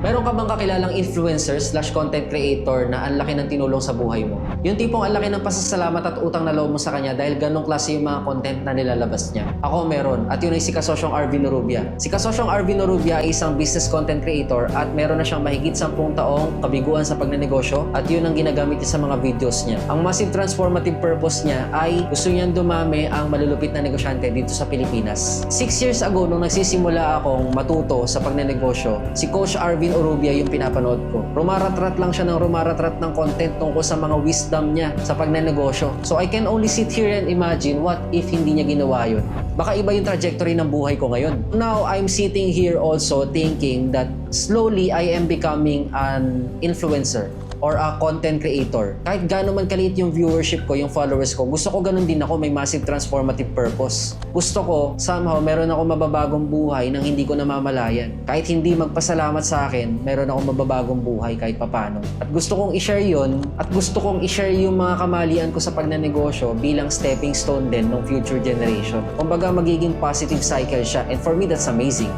Meron ka bang kakilalang influencer slash content creator na ang laki ng tinulong sa buhay mo? Yung tipong ang laki ng pasasalamat at utang na loob mo sa kanya dahil ganong klase yung mga content na nilalabas niya. Ako meron, at yun ay si Kasosyong Arvin Orrubia. Si Kasosyong Arvin Orrubia ay isang business content creator at meron na siyang mahigit 10 taong kabiguan sa pagnenegosyo at yun ang ginagamit niya sa mga videos niya. Ang massive transformative purpose niya ay gusto niyang dumami ang malulupit na negosyante dito sa Pilipinas. 6 years ago nung nagsisimula akong matuto sa pagnenegosyo, si Coach Arvin Orrubia yung pinapanood ko. Rumaratrat lang siya ng rumaratrat ng content tungkol sa mga wisdom niya sa pagnenegosyo. So I can only sit here and imagine what if hindi niya ginawa yun. Baka iba yung trajectory ng buhay ko ngayon. Now, I'm sitting here also thinking that slowly I am becoming an influencer or a content creator. Kahit gaano man kaliit yung viewership ko, yung followers ko, gusto ko ganun din ako, may massive transformative purpose. Gusto ko, somehow, meron ako mababagong buhay nang hindi ko namamalayan. Kahit hindi magpasalamat sa akin, meron ako mababagong buhay kahit papano. At gusto kong i-share yun, at gusto kong i-share yung mga kamalian ko sa pagnanegosyo bilang stepping stone din ng future generation. Kumbaga, magiging positive cycle siya, and for me, that's amazing.